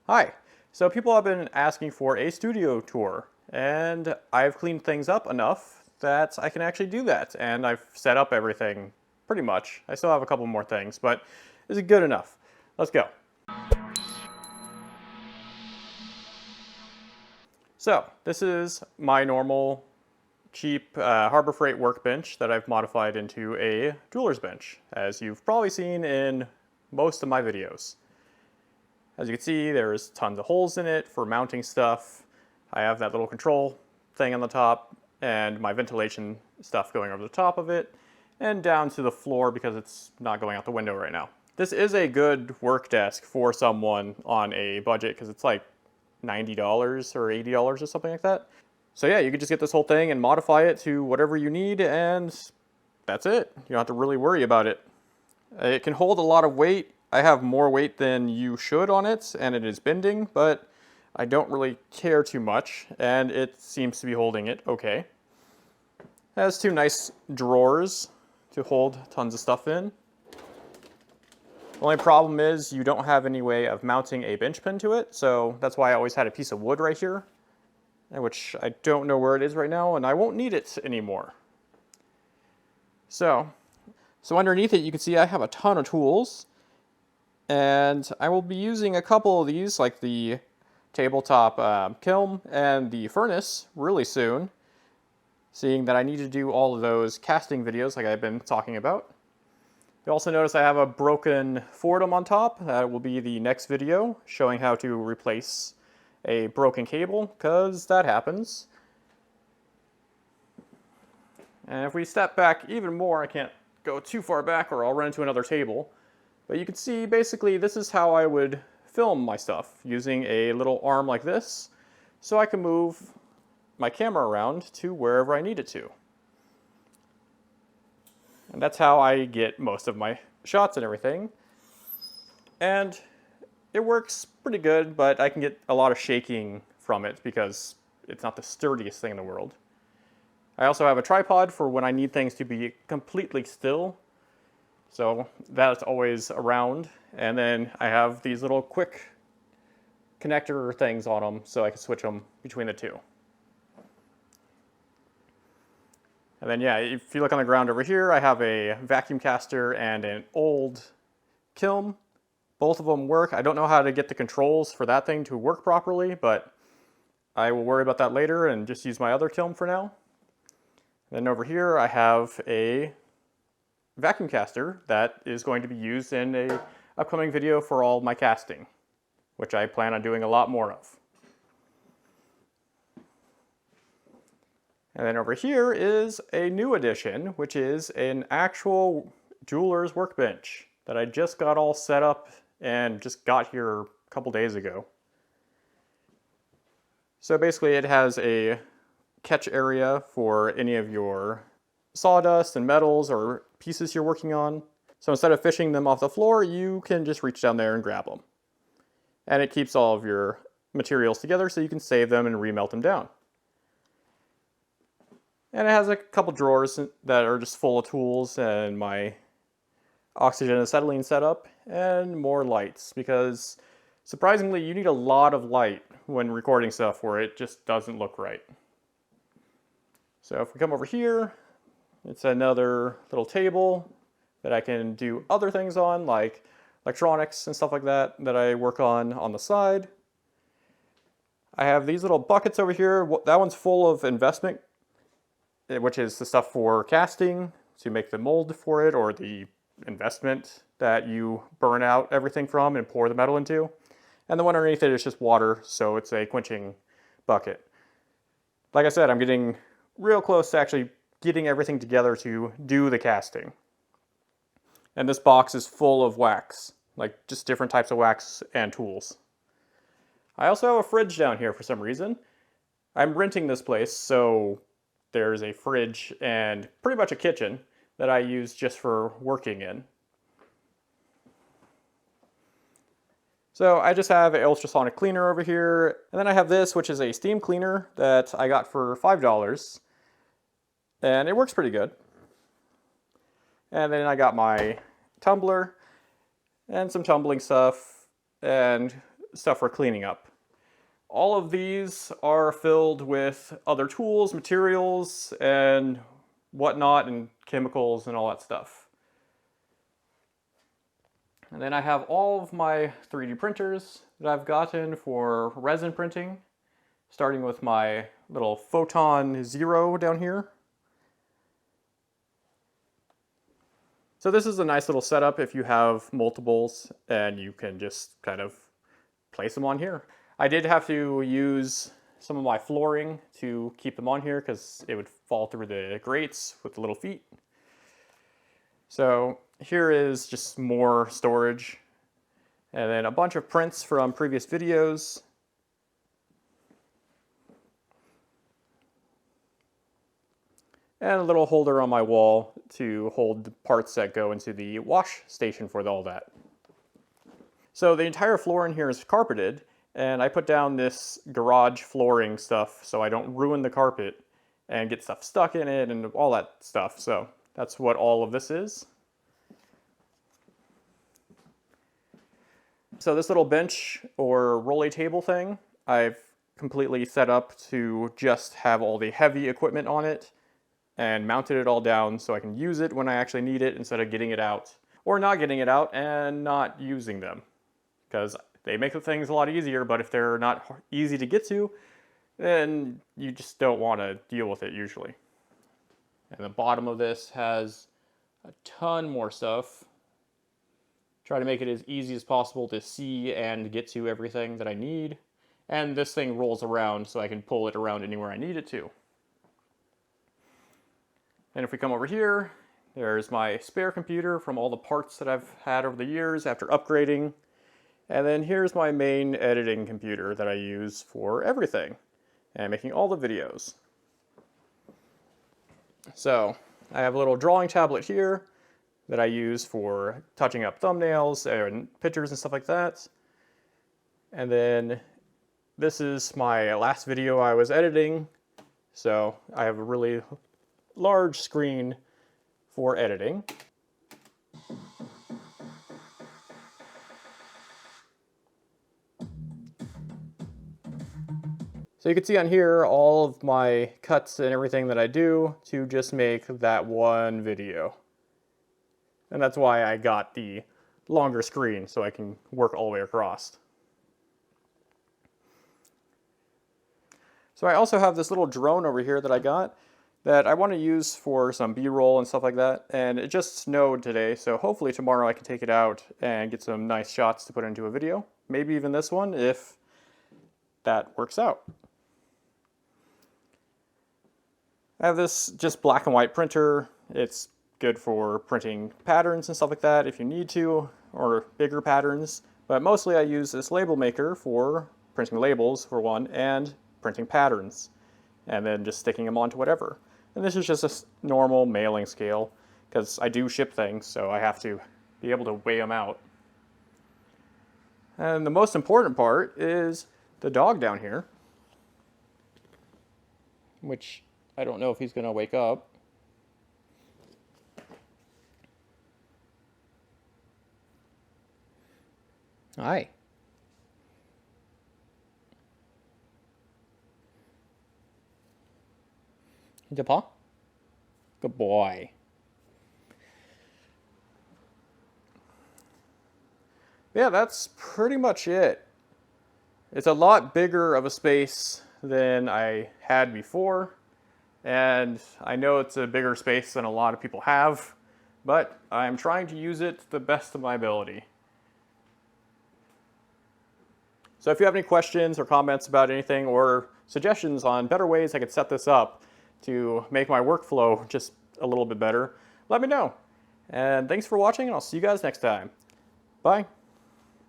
Hi. So people have been asking for a studio tour, and I've cleaned things up enough that I can actually do that, and I've set up everything pretty much. I still have a couple more things, but is it good enough? Let's go. So this is my normal cheap Harbor Freight workbench that I've modified into a jeweler's bench, as you've probably seen in most of my videos. As you can see, there's tons of holes in it for mounting stuff. I have that little control thing on the top and my ventilation stuff going over the top of it and down to the floor because it's not going out the window right now. This is a good work desk for someone on a budget because it's like $90 or $80 or something like that. So yeah, you could just get this whole thing and modify it to whatever you need, and that's it. You don't have to really worry about it. It can hold a lot of weight. I have more weight than you should on it, and it is bending, but I don't really care too much, and it seems to be holding it okay. It has two nice drawers to hold tons of stuff in. The only problem is you don't have any way of mounting a bench pin to it, so that's why I always had a piece of wood right here, which I don't know where it is right now, and I won't need it anymore. So underneath it, you can see I have a ton of tools. And I will be using a couple of these, like the tabletop kiln and the furnace, really soon, seeing that I need to do all of those casting videos like I've been talking about. You also notice I have a broken Fordham on top. That will be the next video, showing how to replace a broken cable, because that happens. And if we step back even more, I can't go too far back or I'll run into another table. But you can see, basically, this is how I would film my stuff, using a little arm like this, so I can move my camera around to wherever I need it to. And that's how I get most of my shots and everything. And it works pretty good, but I can get a lot of shaking from it because it's not the sturdiest thing in the world. I also have a tripod for when I need things to be completely still. So that's always around. And then I have these little quick connector things on them so I can switch them between the two. And then yeah, if you look on the ground over here, I have a vacuum caster and an old kiln. Both of them work. I don't know how to get the controls for that thing to work properly, but I will worry about that later and just use my other kiln for now. Then over here I have a vacuum caster that is going to be used in a upcoming video for all my casting, which I plan on doing a lot more of. And then over here is a new addition, which is an actual jeweler's workbench that I just got all set up and just got here a couple days ago. So basically it has a catch area for any of your sawdust and metals or pieces you're working on. So instead of fishing them off the floor, you can just reach down there and grab them. And it keeps all of your materials together so you can save them and remelt them down. And it has a couple drawers that are just full of tools and my oxygen and acetylene setup and more lights, because surprisingly you need a lot of light when recording stuff where it just doesn't look right. So if we come over here, it's another little table that I can do other things on, like electronics and stuff like that, that I work on the side. I have these little buckets over here. That one's full of investment, which is the stuff for casting, to make the mold for it, or the investment that you burn out everything from and pour the metal into. And the one underneath it is just water, so it's a quenching bucket. Like I said, I'm getting real close to actually getting everything together to do the casting. And this box is full of wax, like just different types of wax and tools. I also have a fridge down here for some reason. I'm renting this place, so there's a fridge and pretty much a kitchen that I use just for working in. So I just have an ultrasonic cleaner over here, and then I have this, which is a steam cleaner that I got for $5. And it works pretty good. And then I got my tumbler and some tumbling stuff and stuff for cleaning up. All of these are filled with other tools, materials, and whatnot, and chemicals and all that stuff. And then I have all of my 3D printers that I've gotten for resin printing, starting with my little Photon Zero down here. So this is a nice little setup if you have multiples and you can just kind of place them on here. I did have to use some of my flooring to keep them on here because it would fall through the grates with the little feet. So here is just more storage, and then a bunch of prints from previous videos. And a little holder on my wall to hold the parts that go into the wash station for all that. So the entire floor in here is carpeted, and I put down this garage flooring stuff so I don't ruin the carpet and get stuff stuck in it and all that stuff. So that's what all of this is. So this little bench or rolly table thing, I've completely set up to just have all the heavy equipment on it and mounted it all down so I can use it when I actually need it instead of getting it out or not getting it out and not using them, because they make the things a lot easier, but if they're not easy to get to, then you just don't want to deal with it usually. And the bottom of this has a ton more stuff. Try to make it as easy as possible to see and get to everything that I need. And this thing rolls around so I can pull it around anywhere I need it to. And if we come over here, there's my spare computer from all the parts that I've had over the years after upgrading. And then here's my main editing computer that I use for everything and making all the videos. So I have a little drawing tablet here that I use for touching up thumbnails and pictures and stuff like that. And then this is my last video I was editing. So I have a really large screen for editing. So you can see on here all of my cuts and everything that I do to just make that one video. And that's why I got the longer screen, so I can work all the way across. So I also have this little drone over here that I got that I want to use for some B-roll and stuff like that. And it just snowed today, so hopefully tomorrow I can take it out and get some nice shots to put into a video. Maybe even this one if that works out. I have this just black and white printer. It's good for printing patterns and stuff like that if you need to, or bigger patterns. But mostly I use this label maker for printing labels for one, and printing patterns, and then just sticking them onto whatever. And this is just a normal mailing scale, because I do ship things, so I have to be able to weigh them out. And the most important part is the dog down here, which I don't know if he's going to wake up. Hi. Your paw? Good boy. Yeah, that's pretty much it. It's a lot bigger of a space than I had before, and I know it's a bigger space than a lot of people have, but I'm trying to use it to the best of my ability. So if you have any questions or comments about anything or suggestions on better ways I could set this up to make my workflow just a little bit better, let me know. And thanks for watching, and I'll see you guys next time. Bye.